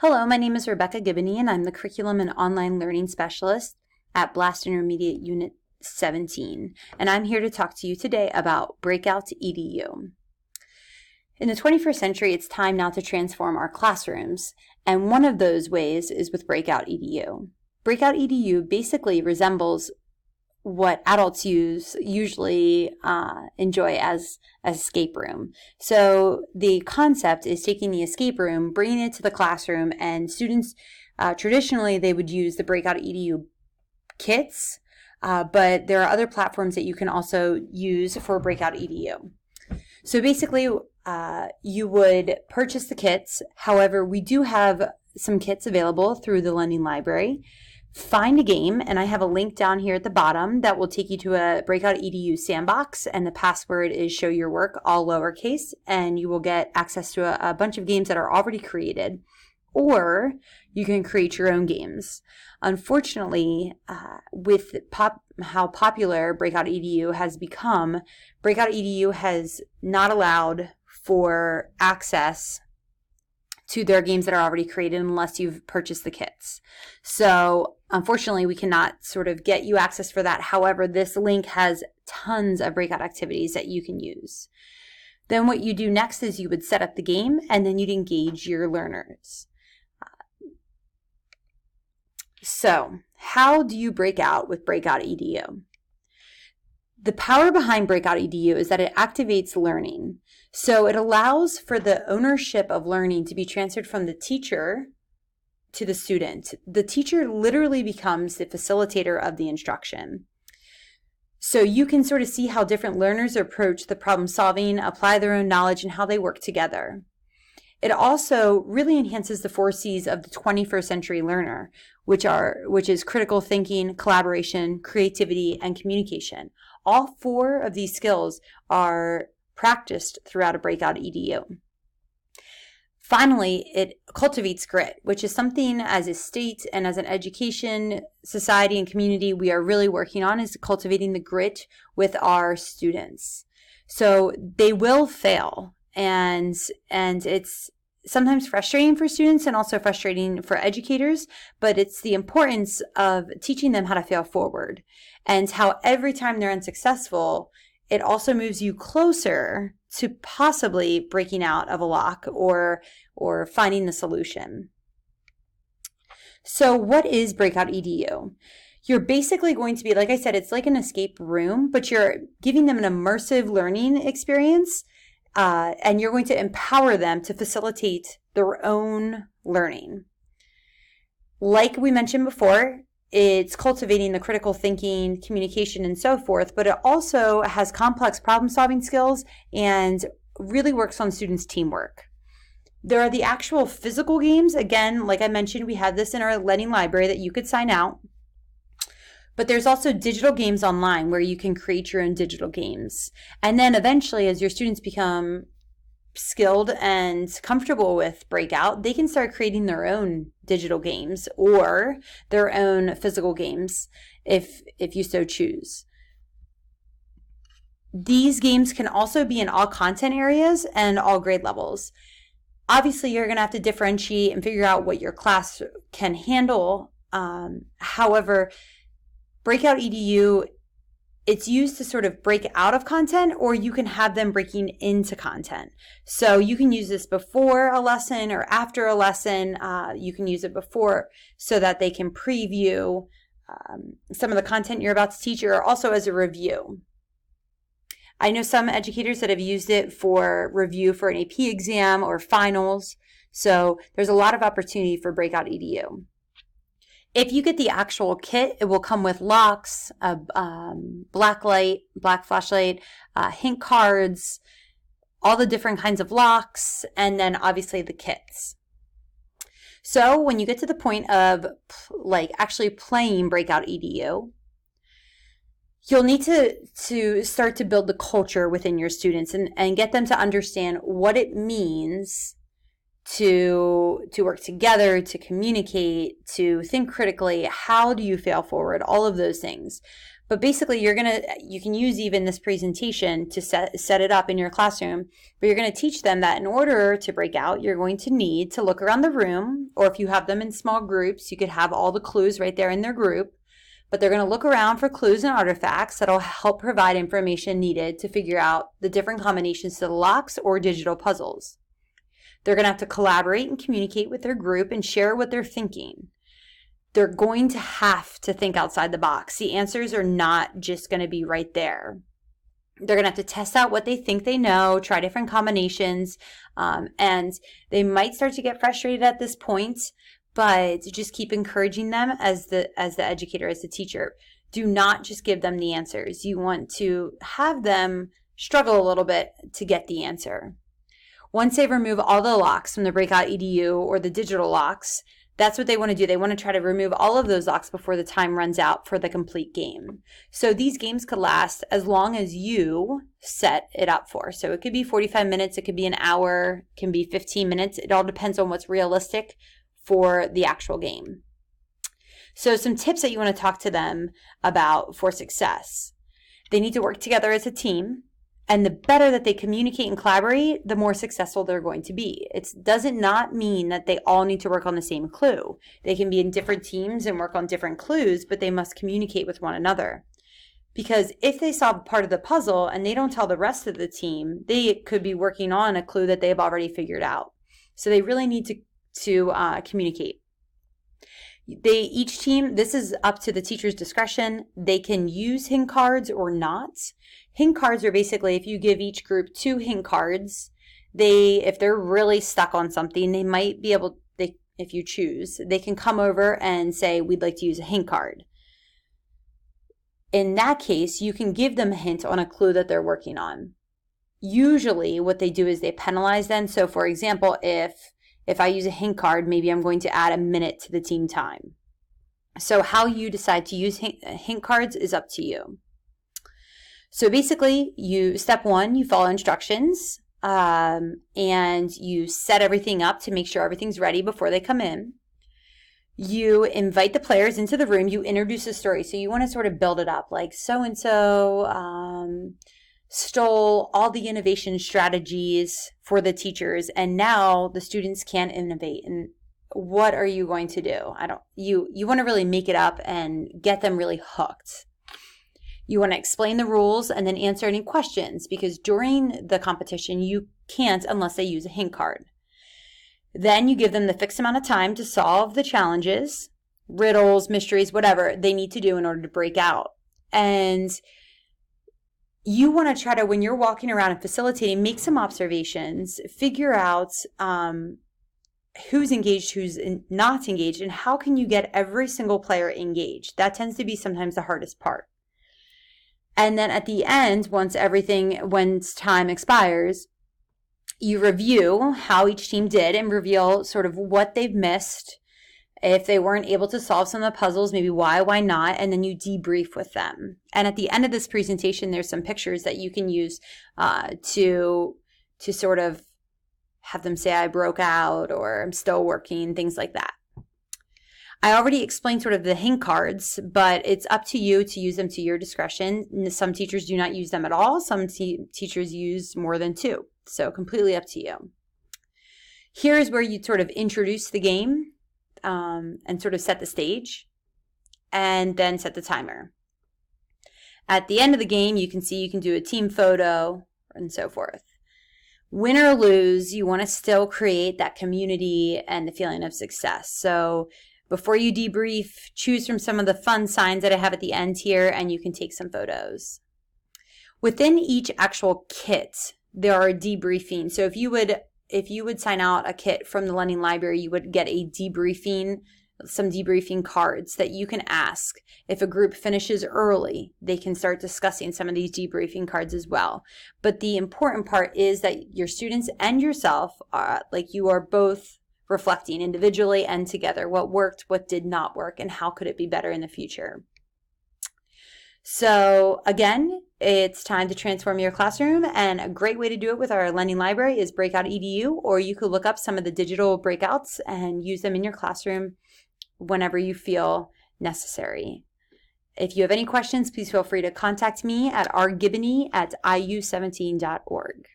Hello, my name is Rebecca Gibney, and I'm the Curriculum and Online Learning Specialist at Blast Intermediate Unit 17, and I'm here to talk to you today about BreakoutEDU. In the 21st century, it's time now to transform our classrooms, and one of those ways is with BreakoutEDU. BreakoutEDU basically resembles what adults usually enjoy as an escape room. So the concept is taking the escape room, bringing it to the classroom, and students, traditionally they would use the BreakoutEDU kits, but there are other platforms that you can also use for BreakoutEDU. So basically, you would purchase the kits. However, we do have some kits available through the lending library. Find a game, and I have a link down here at the bottom that will take you to a BreakoutEDU sandbox, and the password is show your work, all lowercase, and you will get access to a bunch of games that are already created, or you can create your own games. Unfortunately, with how popular BreakoutEDU has become, BreakoutEDU has not allowed for access to their games that are already created unless you've purchased the kits. So unfortunately, we cannot sort of get you access for that. However, this link has tons of breakout activities that you can use. Then what you do next is you would set up the game, and then you'd engage your learners. So how do you break out with BreakoutEDU? The power behind BreakoutEDU is that it activates learning. So it allows for the ownership of learning to be transferred from the teacher to the student. The teacher literally becomes the facilitator of the instruction. So you can sort of see how different learners approach the problem solving, apply their own knowledge, and how they work together. It also really enhances the 4 C's of the 21st century learner, which is critical thinking, collaboration, creativity, and communication. All 4 of these skills are practiced throughout a BreakoutEDU. Finally, it cultivates grit, which is something as a state and as an education, society, and community we are really working on, is cultivating the grit with our students. So they will fail, and it's sometimes frustrating for students and also frustrating for educators, but it's the importance of teaching them how to fail forward, and how every time they're unsuccessful, it also moves you closer to possibly breaking out of a lock or finding the solution. So what is BreakoutEDU? You're basically going to be, like I said, it's like an escape room, but you're giving them an immersive learning experience, and you're going to empower them to facilitate their own learning. Like we mentioned before, it's cultivating the critical thinking, communication, and so forth, but it also has complex problem-solving skills and really works on students' teamwork. There are the actual physical games. Again, like I mentioned, we have this in our lending library that you could sign out. But there's also digital games online where you can create your own digital games. And then eventually, as your students become skilled and comfortable with Breakout, they can start creating their own digital games or their own physical games if you so choose. These games can also be in all content areas and all grade levels. Obviously, you're going to have to differentiate and figure out what your class can handle. However, BreakoutEDU, it's used to sort of break out of content, or you can have them breaking into content. So you can use this before a lesson or after a lesson. You can use it before so that they can preview some of the content you're about to teach, or also as a review. I know some educators that have used it for review for an AP exam or finals. So there's a lot of opportunity for BreakoutEDU. If you get the actual kit, it will come with locks, a black flashlight, hint cards, all the different kinds of locks, and then obviously the kits. So when you get to the point of actually playing BreakoutEDU, you'll need to start to build the culture within your students and get them to understand what it means to work together, to communicate, to think critically. How do you fail forward? All of those things. But basically, you can use even this presentation to set it up in your classroom, but you're going to teach them that in order to break out, you're going to need to look around the room, or if you have them in small groups, you could have all the clues right there in their group, but they're going to look around for clues and artifacts that'll help provide information needed to figure out the different combinations to the locks or digital puzzles. They're going to have to collaborate and communicate with their group and share what they're thinking. They're going to have to think outside the box. The answers are not just going to be right there. They're going to have to test out what they think they know, try different combinations, and they might start to get frustrated at this point, but just keep encouraging them as the educator, as the teacher. Do not just give them the answers. You want to have them struggle a little bit to get the answer. Once they remove all the locks from the BreakoutEDU or the digital locks, that's what they want to do. They want to try to remove all of those locks before the time runs out for the complete game. So these games could last as long as you set it up for. So it could be 45 minutes, it could be an hour, it can be 15 minutes. It all depends on what's realistic for the actual game. So some tips that you want to talk to them about for success. They need to work together as a team. And the better that they communicate and collaborate, the more successful they're going to be. It doesn't not mean that they all need to work on the same clue. They can be in different teams and work on different clues, but they must communicate with one another. Because if they solve part of the puzzle and they don't tell the rest of the team, they could be working on a clue that they've already figured out. So they really need to communicate. Each team, this is up to the teacher's discretion. They can use hint cards or not. Hint cards are basically, if you give each group 2 hint cards, if they're really stuck on something, they might be able, if you choose, they can come over and say, we'd like to use a hint card. In that case, you can give them a hint on a clue that they're working on. Usually what they do is they penalize them. So for example, if I use a hint card, maybe I'm going to add a minute to the team time. So how you decide to use hint cards is up to you. So basically, step 1, you follow instructions and you set everything up to make sure everything's ready before they come in. You invite the players into the room. You introduce a story. So you want to sort of build it up like so-and-so stole all the innovation strategies for the teachers, and now the students can't innovate. And what are you going to do? You want to really make it up and get them really hooked. You want to explain the rules and then answer any questions, because during the competition you can't unless they use a hint card. Then you give them the fixed amount of time to solve the challenges, riddles, mysteries, whatever they need to do in order to break out. And you want to try to, when you're walking around and facilitating, make some observations, figure out who's engaged, who's not engaged, and how can you get every single player engaged. That tends to be sometimes the hardest part. And then at the end, once time expires, you review how each team did and reveal sort of what they've missed. If they weren't able to solve some of the puzzles, maybe why not, and then you debrief with them. And at the end of this presentation, there's some pictures that you can use to sort of have them say, I broke out, or I'm still working, things like that. I already explained sort of the hint cards, but it's up to you to use them to your discretion. Some teachers do not use them at all. Some teachers use more than 2. So completely up to you. Here's where you sort of introduce the game and sort of set the stage, and then set the timer. At the end of the game, you can see you can do a team photo and so forth. Win or lose, you want to still create that community and the feeling of success. So before you debrief, choose from some of the fun signs that I have at the end here, and you can take some photos. Within each actual kit, there are debriefing. So if you would sign out a kit from the lending library, you would get some debriefing cards that you can ask. If a group finishes early, they can start discussing some of these debriefing cards as well. But the important part is that your students and yourself you are both reflecting individually and together what worked, what did not work, and how could it be better in the future. So again, it's time to transform your classroom, and a great way to do it with our lending library is BreakoutEDU, or you could look up some of the digital breakouts and use them in your classroom whenever you feel necessary. If you have any questions, please feel free to contact me at rgibney@iu17.org.